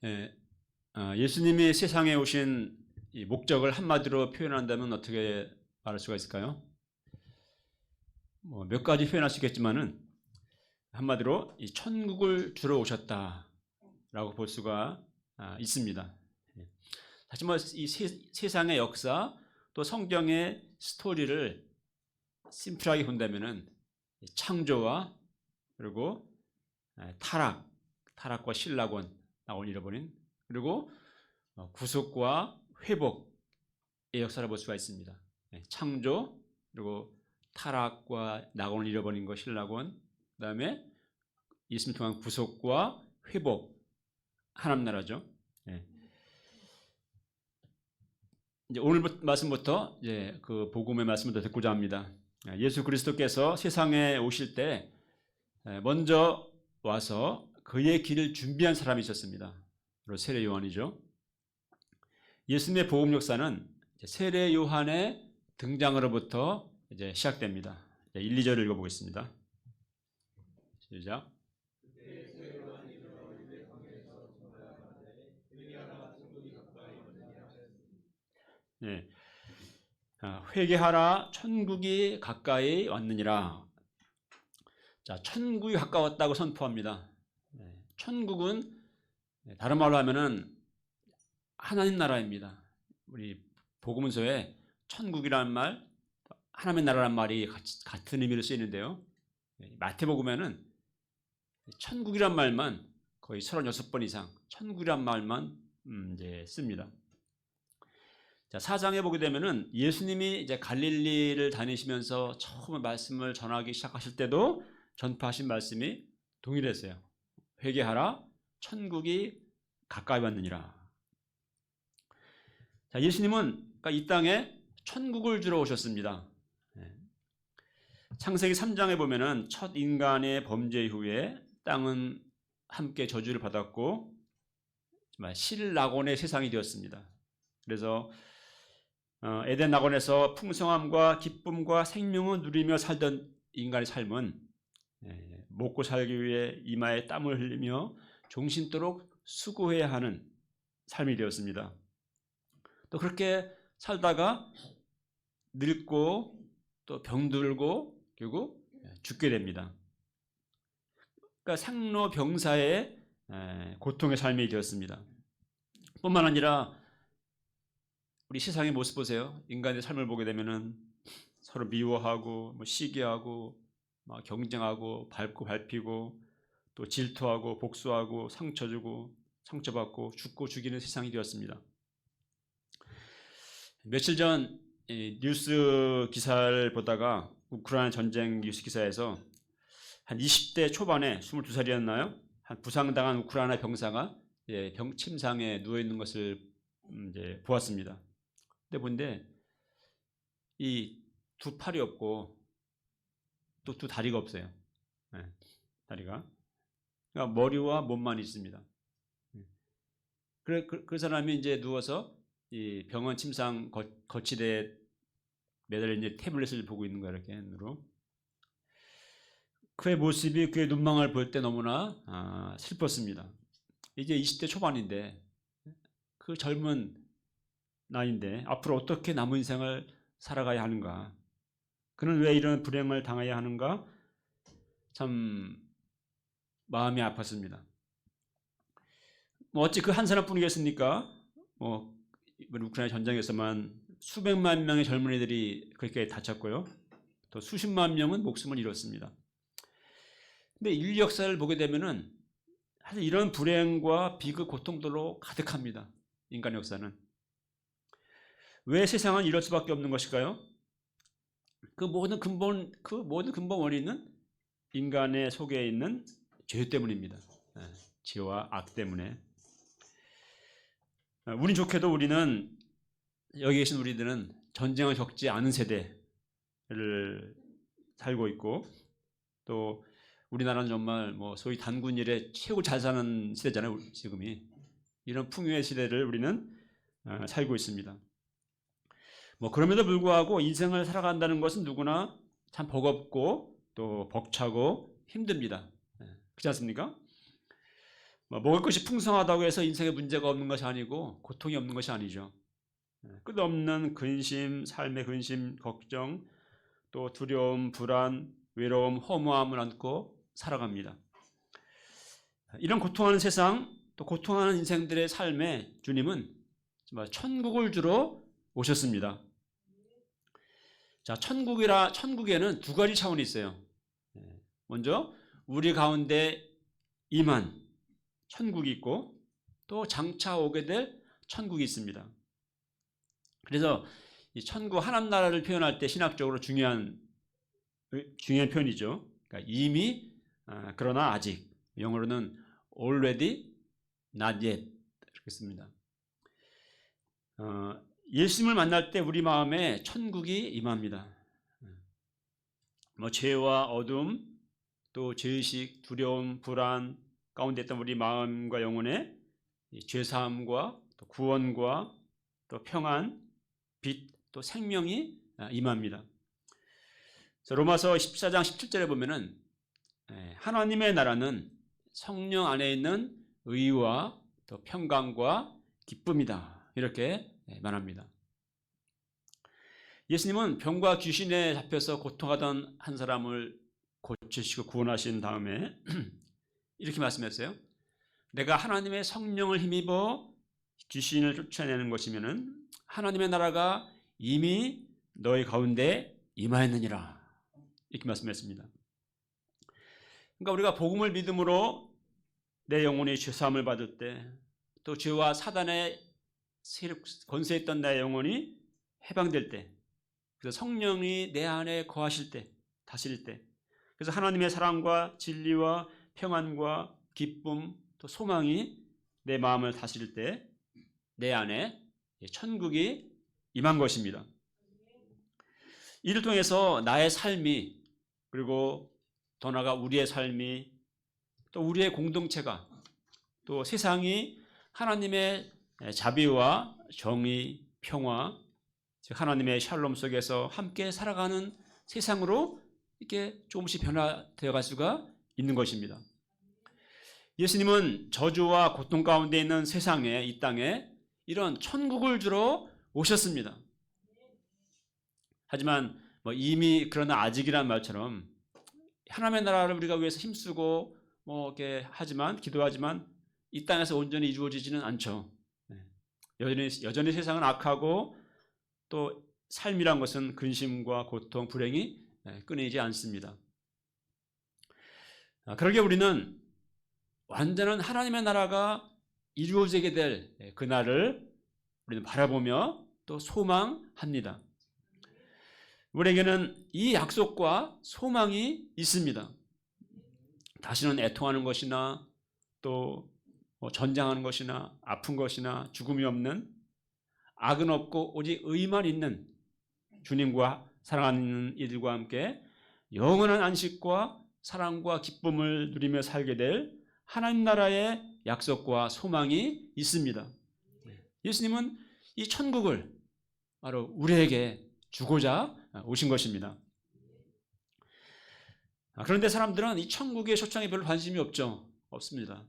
예, 예수님이 세상에 오신 이 목적을 한마디로 표현한다면 어떻게 말할 수가 있을까요? 몇 가지 표현할 수 있겠지만은 한마디로 이 천국을 주러 오셨다라고 볼 수가 있습니다. 사실 이 세상의 역사 또 성경의 스토리를 심플하게 본다면은 창조와 그리고 타락과 신락원 나온 잃어버린 그리고 구속과 회복의 역사를 볼 수가 있습니다. 창조 그리고 타락과 낙원을 잃어버린 것 신락원 그다음에 예수님 통한 구속과 회복 하나님 나라죠. 이제 오늘 말씀부터 이제 그 복음의 말씀을 듣고자 합니다. 예수 그리스도께서 세상에 오실 때 먼저 와서 그의 길을 준비한 사람이 있었습니다. 바로 세례 요한이죠. 예수님의 복음 역사는 세례 요한의 등장으로부터 이제 시작됩니다. 1, 2절을 읽어보겠습니다. 시작. 네. 회개하라 천국이 가까이 왔느니라. 자, 천국이 가까웠다고 선포합니다. 천국은 다른 말로 하면은 하나님 나라입니다. 우리 복음서에 천국이라는 말, 하나님의 나라라는 말이 같은 의미로 쓰이는데요. 마태복음에는 천국이란 말만 거의 36번 이상 천국이란 말만 이제 씁니다. 자, 4장에 보게 되면은 예수님이 이제 갈릴리를 다니시면서 처음 말씀을 전하기 시작하실 때도 전파하신 말씀이 동일했어요. 회개하라 천국이 가까이 왔느니라. 자, 예수님은 그러니까 이 땅에 천국을 주러 오셨습니다. 창세기 3장에 보면은 첫 인간의 범죄 이후에 땅은 함께 저주를 받았고 신락원의 세상이 되었습니다. 그래서 에덴 낙원에서 풍성함과 기쁨과 생명을 누리며 살던 인간의 삶은 먹고 살기 위해 이마에 땀을 흘리며 종신토록 수고해야 하는 삶이 되었습니다. 또 그렇게 살다가 늙고 또 병들고 결국 죽게 됩니다. 그러니까 생로병사의 고통의 삶이 되었습니다. 뿐만 아니라 우리 세상의 모습 보세요. 인간의 삶을 보게 되면은 서로 미워하고 시기하고 막 경쟁하고 밟고 밟히고 또 질투하고 복수하고 상처 주고 상처받고 죽고 죽이는 세상이 되었습니다. 며칠 전 뉴스 기사를 보다가 우크라이나 전쟁 뉴스 기사에서 한 20대 초반에 22살이었나요? 한 부상당한 우크라이나 병사가 병 침상에 누워 있는 것을 이제 보았습니다. 근데 본데 이 두 팔이 없고 또 두 다리가 없어요. 다리가. 그러니까 머리와 몸만 있습니다. 그 사람이 이제 누워서 이 병원 침상 거치대에 매달려 이제 태블릿을 보고 있는 거야, 이렇게 눈으로. 그의 모습이 그의 눈망울 볼 때 너무나 슬펐습니다. 이제 20대 초반인데 그 젊은 나이인데 앞으로 어떻게 남은 인생을 살아가야 하는가? 그는 왜 이런 불행을 당해야 하는가? 참 마음이 아팠습니다. 어찌 그 한 사람뿐이겠습니까? 우크라이나 전쟁에서만 수백만 명의 젊은이들이 그렇게 다쳤고요. 또 수십만 명은 목숨을 잃었습니다. 근데 인류 역사를 보게 되면은 사실 이런 불행과 비극, 고통들로 가득합니다. 인간 역사는. 왜 세상은 이럴 수밖에 없는 것일까요? 그 모든 근본 원인은 인간의 속에 있는 죄 때문입니다. 죄와 악 때문에. 운이 좋게도 우리는 여기 계신 우리들은 전쟁을 겪지 않은 세대를 살고 있고 또 우리나라는 정말 소위 단군 이래 최고 잘 사는 시대잖아요. 지금이. 이런 풍요의 시대를 우리는 살고 있습니다. 그럼에도 불구하고 인생을 살아간다는 것은 누구나 참 버겁고 또 벅차고 힘듭니다. 그렇지 않습니까? 먹을 것이 풍성하다고 해서 인생에 문제가 없는 것이 아니고 고통이 없는 것이 아니죠. 끝없는 근심, 삶의 근심, 걱정, 또 두려움, 불안, 외로움, 허무함을 안고 살아갑니다. 이런 고통하는 세상, 또 고통하는 인생들의 삶에 주님은 정말 천국을 주러 오셨습니다. 자, 천국에는 두 가지 차원이 있어요. 먼저 우리 가운데 임한 천국이 있고 또 장차 오게 될 천국이 있습니다. 그래서 이 천국 하나님 나라를 표현할 때 신학적으로 중요한 표현이죠. 그러니까 이미, 그러나 아직, 영어로는 already, not yet 이렇게 씁니다. 예수님을 만날 때 우리 마음에 천국이 임합니다. 죄와 어둠, 또 죄의식, 두려움, 불안 가운데 있던 우리 마음과 영혼에 죄사함과 또 구원과 또 평안, 빛, 또 생명이 임합니다. 로마서 14장 17절에 보면은 하나님의 나라는 성령 안에 있는 의와 또 평강과 기쁨이다 이렇게 말합니다. 예수님은 병과 귀신에 잡혀서 고통하던 한 사람을 고치시고 구원하신 다음에 이렇게 말씀했어요. 내가 하나님의 성령을 힘입어 귀신을 쫓아내는 것이면은 하나님의 나라가 이미 너희 가운데 임하였느니라 이렇게 말씀했습니다. 그러니까 우리가 복음을 믿음으로 내 영혼이 죄사함을 받을 때, 또 죄와 사단의 권세에 있던 나의 영혼이 해방될 때, 그래서 성령이 내 안에 거하실 때, 다스릴 때, 그래서 하나님의 사랑과 진리와 평안과 기쁨, 또 소망이 내 마음을 다스릴 때 내 안에 천국이 임한 것입니다. 이를 통해서 나의 삶이, 그리고 더 나아가 우리의 삶이, 또 우리의 공동체가, 또 세상이 하나님의 자비와 정의, 평화, 즉 하나님의 샬롬 속에서 함께 살아가는 세상으로 이렇게 조금씩 변화되어 갈 수가 있는 것입니다. 예수님은 저주와 고통 가운데 있는 세상에, 이 땅에 이런 천국을 주러 오셨습니다. 하지만 이미 그러나 아직이란 말처럼 하나님의 나라를 우리가 위해서 힘쓰고 이렇게 하지만, 기도하지만 이 땅에서 온전히 이루어지지는 않죠. 여전히 세상은 악하고 또 삶이란 것은 근심과 고통, 불행이 끊이지 않습니다. 그러게 우리는 완전한 하나님의 나라가 이루어지게 될 그날을 우리는 바라보며 또 소망합니다. 우리에게는 이 약속과 소망이 있습니다. 다시는 애통하는 것이나 또 전장하는 것이나 아픈 것이나 죽음이 없는, 악은 없고 오직 의만 있는 주님과 사랑하는 이들과 함께 영원한 안식과 사랑과 기쁨을 누리며 살게 될 하나님 나라의 약속과 소망이 있습니다. 예수님은 이 천국을 바로 우리에게 주고자 오신 것입니다. 그런데 사람들은 이 천국의 초청에 별로 관심이 없습니다.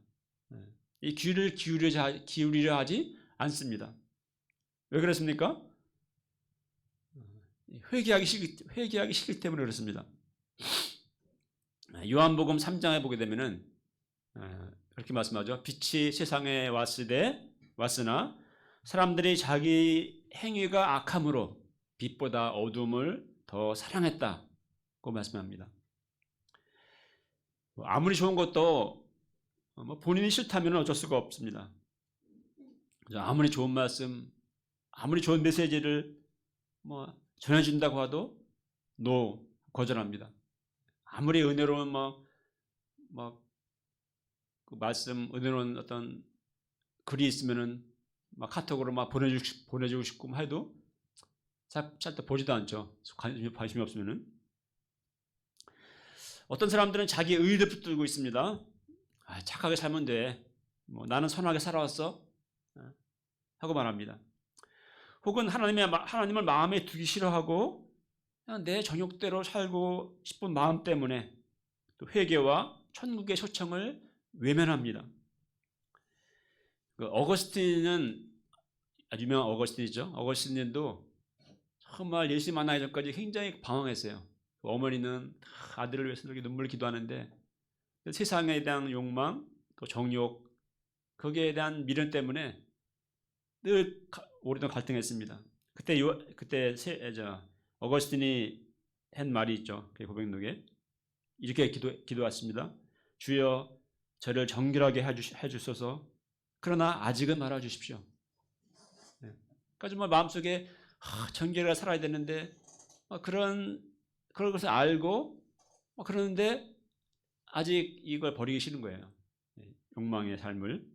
이 귀를 기울이려 하지 않습니다. 왜 그렇습니까? 회개하기 싫기 때문에 그렇습니다. 요한복음 3장에 보게 되면은 그렇게 말씀하죠. 빛이 세상에 왔으나 사람들이 자기 행위가 악함으로 빛보다 어둠을 더 사랑했다고 말씀합니다. 아무리 좋은 것도 본인이 싫다면 어쩔 수가 없습니다. 아무리 좋은 말씀, 아무리 좋은 메시지를 전해준다고 해도 거절합니다. 아무리 은혜로운 그 말씀, 은혜로운 어떤 글이 있으면은 카톡으로 보내주고 싶고 해도 잘 보지도 않죠. 관심이 없으면은. 어떤 사람들은 자기 의의를 붙들고 있습니다. 착하게 살면 돼. 나는 선하게 살아왔어. 하고 말합니다. 혹은 하나님을 마음에 두기 싫어하고 그냥 내 정욕대로 살고 싶은 마음 때문에 또 회개와 천국의 초청을 외면합니다. 그 어거스틴은 아주 유명한 어거스틴이죠. 어거스틴도 정말 예수님 만나기 전까지 굉장히 방황했어요. 어머니는 아들을 위해서 이렇게 눈물을 기도하는데 세상에 대한 욕망, 또 정욕, 거기에 대한 미련 때문에 늘 오랫동안 갈등했습니다. 그때 어거스틴이 한 말이 있죠. 그 고백록에 이렇게 기도했습니다. 주여 저를 정결하게 해주소서. 그러나 아직은 말아주십시오. 그러니까 정말 마음속에 정결하게 살아야 되는데 그런 것을 알고 그러는데 아직 이걸 버리기 싫은 거예요. 욕망의 삶을.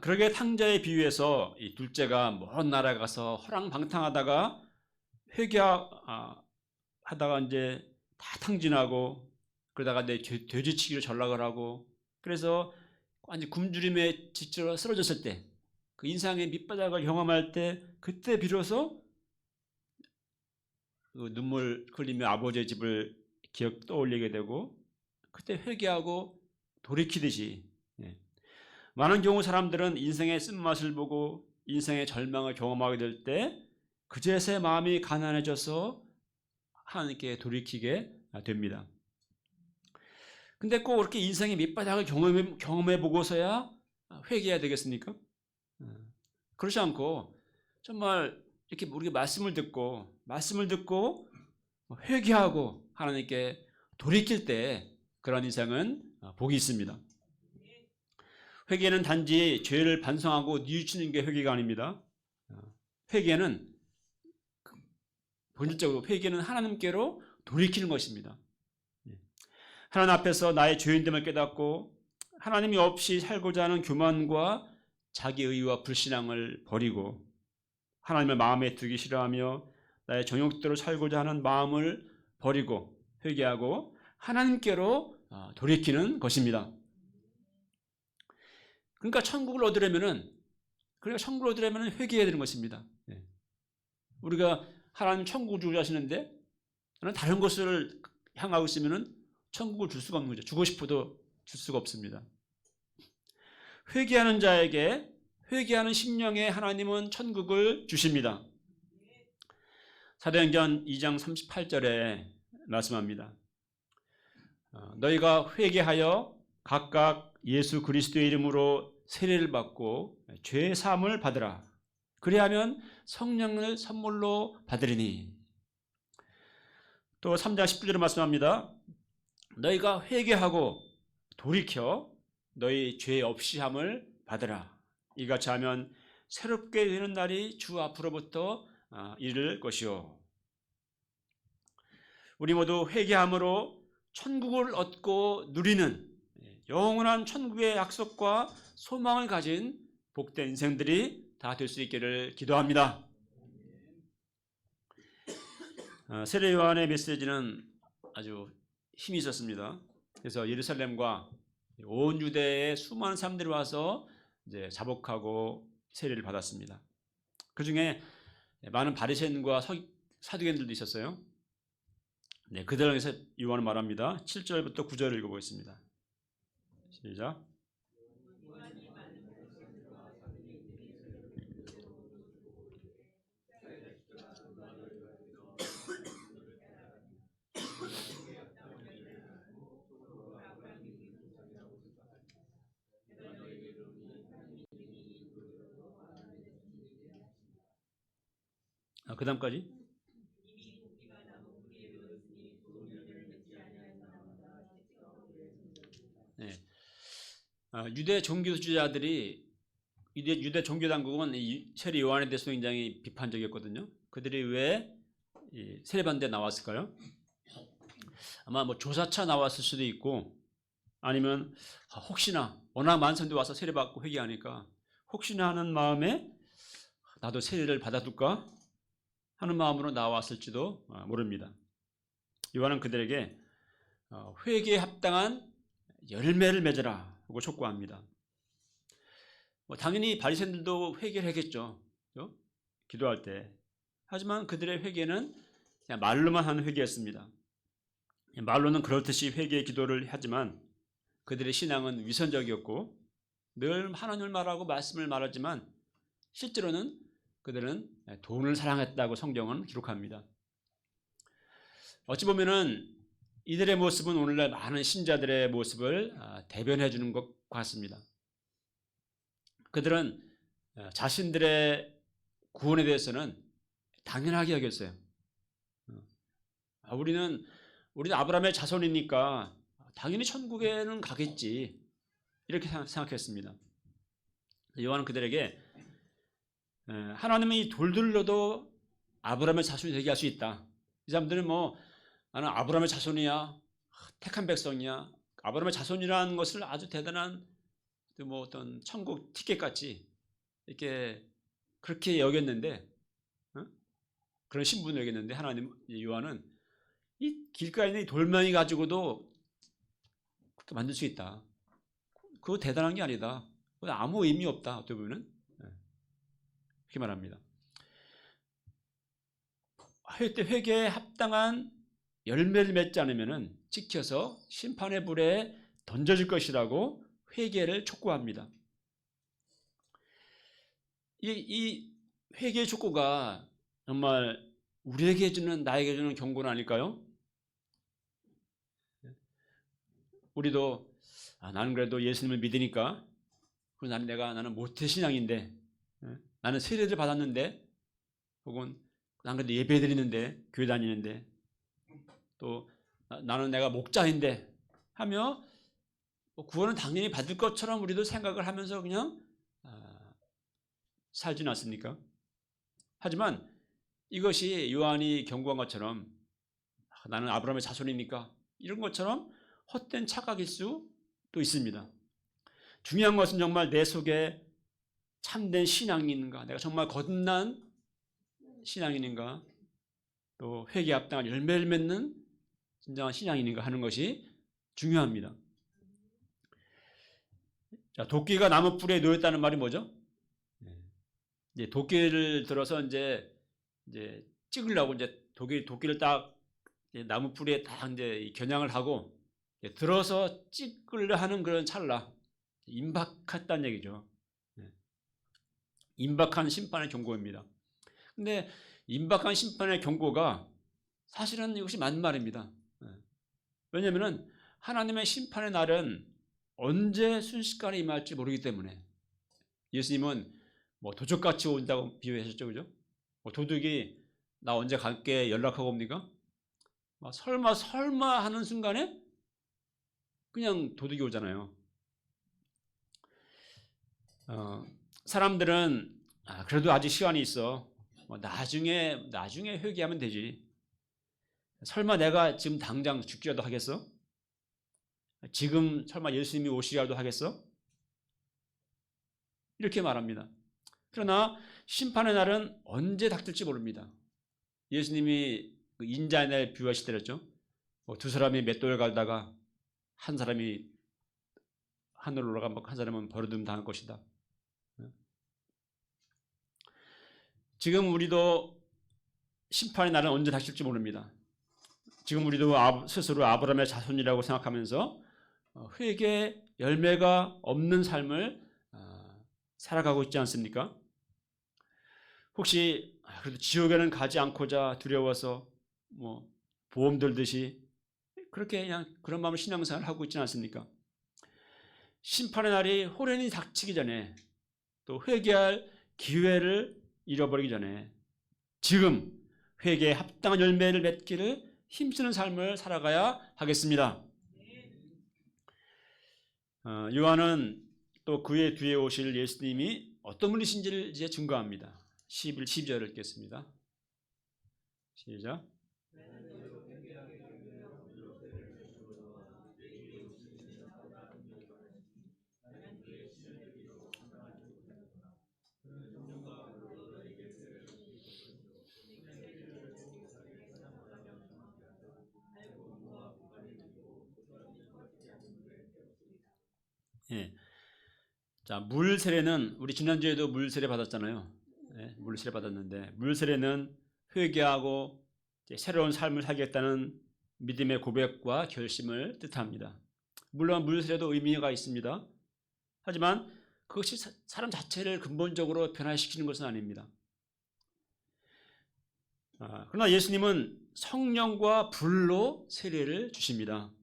그러게 탕자에 비유해서 이 둘째가 먼 나라 가서 허랑방탕하다가 회개하다가 이제 다 탕진하고 그러다가 내 돼지치기로 전락을 하고 그래서 완전 굶주림에 지쳐 쓰러졌을 때 그 인생의 밑바닥을 경험할 때 그때 비로소 그 눈물 흘리며 아버지의 집을 떠올리게 되고 그때 회개하고 돌이키듯이 많은 경우 사람들은 인생의 쓴맛을 보고 인생의 절망을 경험하게 될 때 그제서야 마음이 가난해져서 하나님께 돌이키게 됩니다. 근데 꼭 그렇게 인생의 밑바닥을 경험해 보고서야 회개해야 되겠습니까? 그렇지 않고 정말 이렇게 우리가 말씀을 듣고 회개하고 하나님께 돌이킬 때 그런 인생은 복이 있습니다. 회개는 단지 죄를 반성하고 뉘우치는 게 회개가 아닙니다. 회개는 본질적으로 회개는 하나님께로 돌이키는 것입니다. 하나님 앞에서 나의 죄인됨을 깨닫고 하나님이 없이 살고자 하는 교만과 자기의와 불신앙을 버리고 하나님을 마음에 두기 싫어하며 나의 정욕대로 살고자 하는 마음을 버리고 회개하고 하나님께로 돌이키는 것입니다. 그러니까 천국을 얻으려면은 회개해야 되는 것입니다. 우리가 하나님 천국을 주고자 하시는데 다른 것을 향하고 있으면은 천국을 줄 수가 없는 거죠. 주고 싶어도 줄 수가 없습니다. 회개하는 자에게 회개하는 심령에 하나님은 천국을 주십니다. 사도행전 2장 38절에 말씀합니다. 너희가 회개하여 각각 예수 그리스도의 이름으로 세례를 받고 죄 사함을 받으라. 그리하면 성령을 선물로 받으리니. 또 3장 19절에 말씀합니다. 너희가 회개하고 돌이켜 너희 죄 없이 함을 받으라. 이같이 하면 새롭게 되는 날이 주 앞으로부터 이를 것이요. 우리 모두 회개함으로 천국을 얻고 누리는 영원한 천국의 약속과 소망을 가진 복된 인생들이 다 될 수 있기를 기도합니다. 세례 요한의 메시지는 아주 힘이 있었습니다. 그래서 예루살렘과 온 유대의 수많은 사람들이 와서 이제 자복하고 세례를 받았습니다. 그 중에 많은 바리새인과 사두개인들도 있었어요. 그들에게서 요한은 말합니다. 7절부터 9절을 읽어보겠습니다. 시작. 그 다음까지. 유대 종교주의자들이 유대 종교 당국은 세례 요한에 대해서 굉장히 비판적이었거든요. 그들이 왜 세례받는데 나왔을까요? 아마 조사차 나왔을 수도 있고 아니면 혹시나 워낙 많은 사람들이 와서 세례받고 회개하니까 혹시나 하는 마음에 나도 세례를 받아둘까 하는 마음으로 나왔을지도 모릅니다. 요한은 그들에게 회개에 합당한 열매를 맺으라 하고 촉구합니다. 당연히 바리새인들도 회개를 하겠죠. 기도할 때. 하지만 그들의 회개는 그냥 말로만 하는 회개였습니다. 말로는 그렇듯이 회개의 기도를 하지만 그들의 신앙은 위선적이었고 늘 하나님을 말하고 말씀을 말하지만 실제로는 그들은 돈을 사랑했다고 성경은 기록합니다. 어찌 보면은 이들의 모습은 오늘날 많은 신자들의 모습을 대변해 주는 것 같습니다. 그들은 자신들의 구원에 대해서는 당연하게 여겼어요. 우리는 아브라함의 자손이니까 당연히 천국에는 가겠지, 이렇게 생각했습니다. 요한은 그들에게 하나님이 이 돌들로도 아브라함의 자손이 되게 할 수 있다. 이 사람들은 나는 아브라함의 자손이야, 택한 백성이야, 아브라함의 자손이라는 것을 아주 대단한 어떤 천국 티켓 같이 이렇게 그렇게 여겼는데, 그런 신분을 여겼는데 하나님, 요한은 이 길가에 있는 이 돌멩이 가지고도 그렇게 만들 수 있다. 그거 대단한 게 아니다. 그거 아무 의미 없다. 어떻게 보면은 그렇게 말합니다. 회개에 합당한 열매를 맺지 않으면은 찍혀서 심판의 불에 던져질 것이라고 회개를 촉구합니다. 이 회개의 촉구가 정말 우리에게 주는, 나에게 주는 경고는 아닐까요? 우리도 나는 그래도 예수님을 믿으니까, 나는 모태신앙인데, 나는 세례를 받았는데, 혹은 나는 그래도 예배 드리는데, 교회 다니는데, 또 나는 내가 목자인데 하며 구원은 당연히 받을 것처럼 우리도 생각을 하면서 그냥 살지는 않습니까? 하지만 이것이 요한이 경고한 것처럼 나는 아브라함의 자손이니까 이런 것처럼 헛된 착각일 수도 있습니다. 중요한 것은 정말 내 속에 참된 신앙이 있는가, 내가 정말 거듭난 신앙이 있는가, 또 회개에 합당한 열매를 맺는 진정한 신앙이 있는가 하는 것이 중요합니다. 자, 도끼가 나무 뿌리에 놓였다는 말이 뭐죠? 이제 도끼를 들어서 이제 찍으려고 도끼를 딱 나무 뿌리에 딱 이제 겨냥을 하고 들어서 찍으려 하는 그런 찰나, 임박했다는 얘기죠. 임박한 심판의 경고입니다. 근데 임박한 심판의 경고가 사실은 이것이 맞는 말입니다. 왜냐하면 하나님의 심판의 날은 언제 순식간에 임할지 모르기 때문에. 예수님은 도적같이 온다고 비유하셨죠, 그죠? 도둑이 나 언제 갈게 연락하고 옵니까? 설마 하는 순간에 그냥 도둑이 오잖아요. 사람들은 그래도 아직 시간이 있어, 나중에 회개하면 되지, 설마 내가 지금 당장 죽기라도 하겠어? 지금 설마 예수님이 오시기라도 하겠어? 이렇게 말합니다. 그러나 심판의 날은 언제 닥칠지 모릅니다. 예수님이 인자의 날 비유하시더랬죠. 두 사람이 맷돌 갈다가 한 사람이 하늘로 올라가면 한 사람은 버려둠 당할 것이다. 지금 우리도 심판의 날은 언제 닥칠지 모릅니다. 지금 우리도 스스로 아브라함의 자손이라고 생각하면서 회개 열매가 없는 삶을 살아가고 있지 않습니까? 혹시 그래도 지옥에는 가지 않고자 두려워서 보험 들듯이 그렇게 그냥 그런 마음으로 신앙생활을 하고 있지 않습니까? 심판의 날이 호련히 닥치기 전에, 또 회개할 기회를 잃어버리기 전에 지금 회개에 합당한 열매를 맺기를 힘쓰는 삶을 살아가야 하겠습니다. 요한은 또 그의 뒤에 오실 예수님이 어떤 분이신지를 이제 증거합니다. 11, 12절을 읽겠습니다. 시작. 예. 자, 물 세례는 우리 지난주에도 물 세례 받았잖아요. 네, 물 세례 받았는데 물 세례는 회개하고 새로운 삶을 살겠다는 믿음의 고백과 결심을 뜻합니다. 물론 물세례도 의미가 있습니다. 하지만 그것이 사람 자체를 근본적으로 변화시키는 것은 아닙니다. 그러나 예수님은 성령과 불로 세례를 주십니다.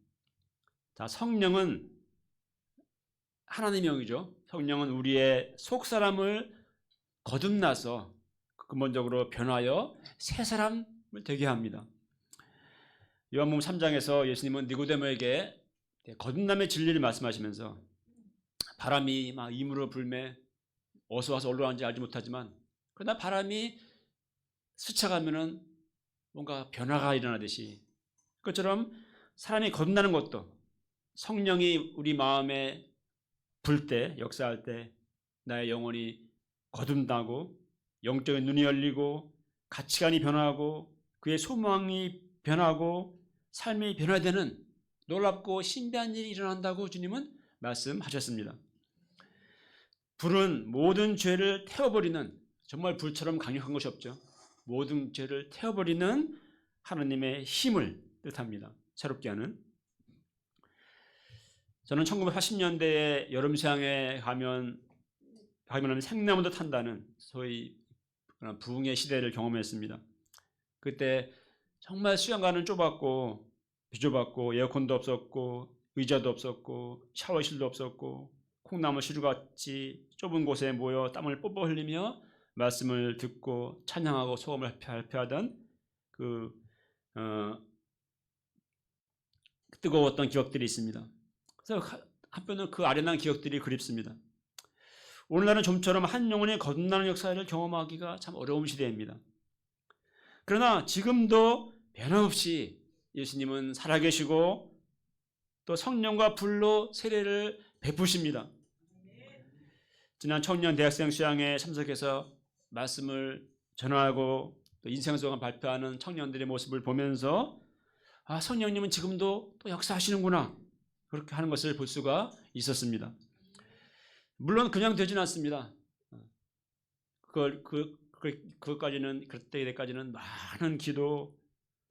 자, 성령은 하나님의 영이죠. 성령은 우리의 속사람을 거듭나서 근본적으로 변하여 새 사람을 되게 합니다. 요한복음 3장에서 예수님은 니고데모에게 거듭남의 진리를 말씀하시면서 바람이 막 임으로 불매 어디서 와서 어디로 가는지 알지 못하지만 그러나 바람이 스쳐가면은 뭔가 변화가 일어나듯이 그것처럼 사람이 거듭나는 것도 성령이 우리 마음에 불 때, 역사할 때 나의 영혼이 거듭나고 영적인 눈이 열리고 가치관이 변화하고 그의 소망이 변하고 삶이 변화되는 놀랍고 신비한 일이 일어난다고 주님은 말씀하셨습니다. 불은 모든 죄를 태워버리는, 정말 불처럼 강력한 것이 없죠. 모든 죄를 태워버리는 하나님의 힘을 뜻합니다. 새롭게 하는. 저는 1980년대에 여름 수양에 가면 생나무도 탄다는 소위 부흥의 시대를 경험했습니다. 그때 정말 수양관은 좁았고 비좁았고 에어컨도 없었고 의자도 없었고 샤워실도 없었고 콩나물 시루같이 좁은 곳에 모여 땀을 뽀뽀 흘리며 말씀을 듣고 찬양하고 소감을 발표하던 그 뜨거웠던 기억들이 있습니다. 그래서 한편으로 그 아련한 기억들이 그립습니다. 오늘날은 좀처럼 한 영혼의 거듭나는 역사를 경험하기가 참 어려운 시대입니다. 그러나 지금도 변함없이 예수님은 살아계시고 또 성령과 불로 세례를 베푸십니다. 지난 청년 대학생 수양에 참석해서 말씀을 전하고 또 인생소감 발표하는 청년들의 모습을 보면서 성령님은 지금도 또 역사하시는구나 그렇게 하는 것을 볼 수가 있었습니다. 물론 그냥 되진 않습니다. 그때까지는 많은 기도,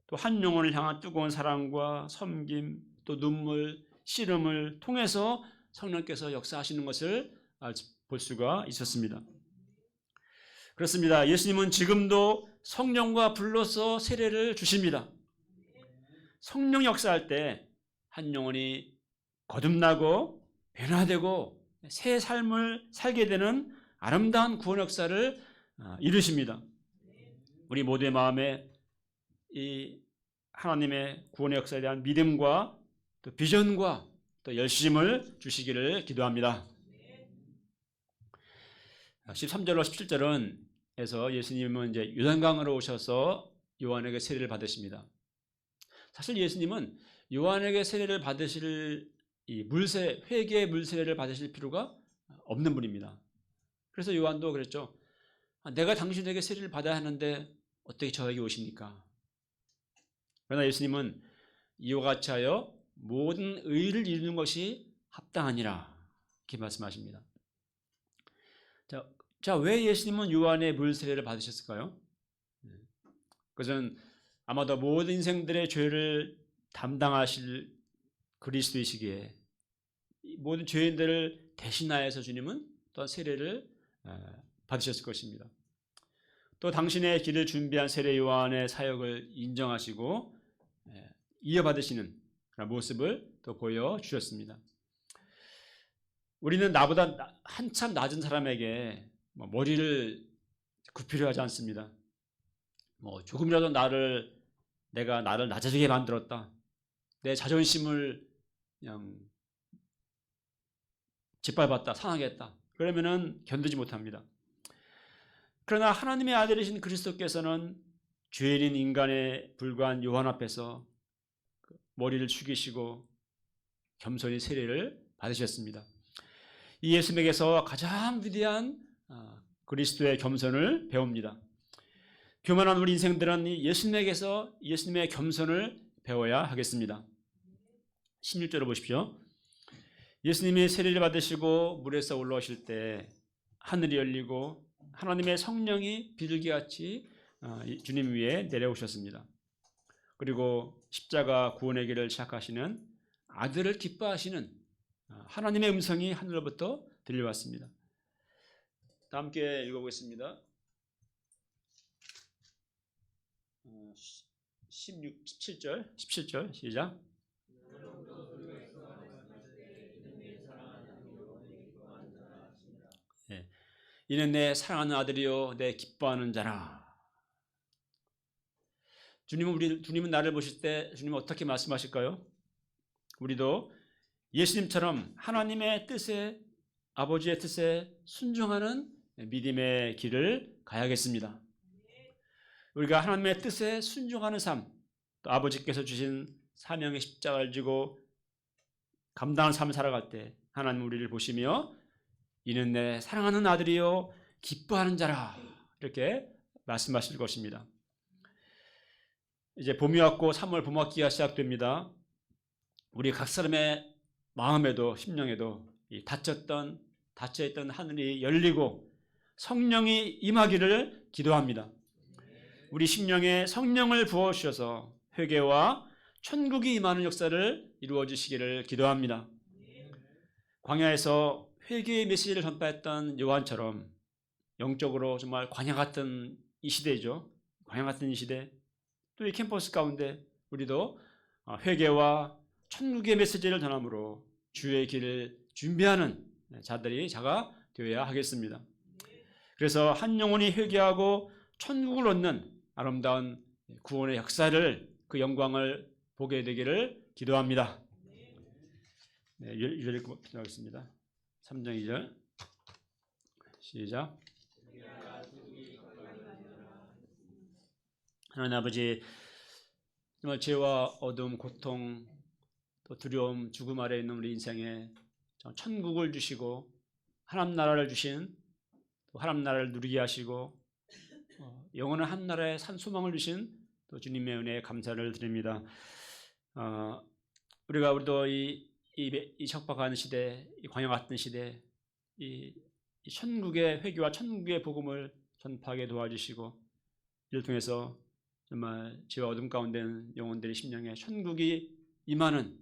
또 한 영혼을 향한 뜨거운 사랑과 섬김, 또 눈물, 씨름을 통해서 성령께서 역사하시는 것을 볼 수가 있었습니다. 그렇습니다. 예수님은 지금도 성령과 불로서 세례를 주십니다. 성령 역사할 때 한 영혼이 거듭나고 변화되고 새 삶을 살게 되는 아름다운 구원 역사를 이루십니다. 우리 모두의 마음에 이 하나님의 구원의 역사에 대한 믿음과 또 비전과 또 열심을 주시기를 기도합니다. 13절로 17절은 에서 예수님은 이제 요단강으로 오셔서 요한에게 세례를 받으십니다. 사실 예수님은 요한에게 세례를 받으실 이 회개의 물세례를 받으실 필요가 없는 분입니다. 그래서 요한도 그랬죠. 내가 당신에게 세례를 받아야 하는데 어떻게 저에게 오십니까? 그러나 예수님은 이와 같이 하여 모든 의를 이루는 것이 합당하니라 이렇게 말씀하십니다. 자, 왜 예수님은 요한의 물세례를 받으셨을까요? 그것은 아마도 모든 인생들의 죄를 담당하실 그리스도이시기에 모든 죄인들을 대신하여서 주님은 또한 세례를 받으셨을 것입니다. 또 당신의 길을 준비한 세례 요한의 사역을 인정하시고 이어받으시는 그런 모습을 또 보여주셨습니다. 우리는 나보다 한참 낮은 사람에게 머리를 굽히려 하지 않습니다. 조금이라도 내가 나를 낮아지게 만들었다. 내 자존심을 그냥 짓밟았다, 상하게 했다. 그러면은 견디지 못합니다. 그러나 하나님의 아들이신 그리스도께서는 죄인인 인간에 불과한 요한 앞에서 머리를 숙이시고 겸손히 세례를 받으셨습니다. 이 예수님에게서 가장 위대한 그리스도의 겸손을 배웁니다. 교만한 우리 인생들은 예수님에게서 예수님의 겸손을 배워야 하겠습니다. 16절을 보십시오. 예수님이 세례를 받으시고 물에서 올라오실 때 하늘이 열리고 하나님의 성령이 비둘기같이 주님 위에 내려오셨습니다. 그리고 십자가 구원의 길을 시작하시는 아들을 기뻐하시는 하나님의 음성이 하늘로부터 들려왔습니다. 다 함께 읽어보겠습니다. 17절 시작. 네. 이는 내 사랑하는 아들이요 내 기뻐하는 자라. 주님은 나를 보실 때 주님은 어떻게 말씀하실까요? 우리도 예수님처럼 하나님의 뜻에, 아버지의 뜻에 순종하는 믿음의 길을 가야겠습니다. 우리가 하나님의 뜻에 순종하는 삶, 또 아버지께서 주신 사명의 십자가를 지고 감당하는 삶을 살아갈 때 하나님 우리를 보시며 이는 내 사랑하는 아들이요 기뻐하는 자라 이렇게 말씀하실 것입니다. 이제 봄이 왔고 3월 봄학기가 시작됩니다. 우리 각 사람의 마음에도 심령에도 이 닫혀있던 하늘이 열리고 성령이 임하기를 기도합니다. 우리 심령에 성령을 부어주셔서 회개와 천국이 임하는 역사를 이루어 주시기를 기도합니다. 광야에서 회개의 메시지를 전파했던 요한처럼 영적으로 정말 광야 같은 이 시대죠. 광야 같은 이 시대. 또 이 캠퍼스 가운데 우리도 회개와 천국의 메시지를 전함으로 주의 길을 준비하는 자가 되어야 하겠습니다. 그래서 한 영혼이 회개하고 천국을 얻는 아름다운 구원의 역사를 그 영광을 보게 되기를 기도합니다. 네, 2절 읽고 기도하겠습니다. 3장 2절 시작. 하나님 아버지, 정말 죄와 어둠, 고통, 또 두려움, 죽음 아래 있는 우리 인생에 천국을 주시고 하나님 나라를 주신, 또 하나님 나라를 누리게 하시고 영원한 한 나라의 산 소망을 주신 또 주님의 은혜에 감사를 드립니다. 우리도 이 척박한 시대, 이 광야 같은 시대, 이 천국의 회개와 천국의 복음을 전파하게 도와주시고 이를 통해서 정말 죄와 어둠 가운데 있는 영혼들의 심령에 천국이 임하는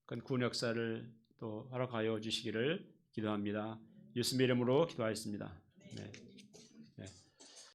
그런 구원 역사를 또 허락하여 주시기를 기도합니다. 예수님의 이름으로 기도하였습니다. 네.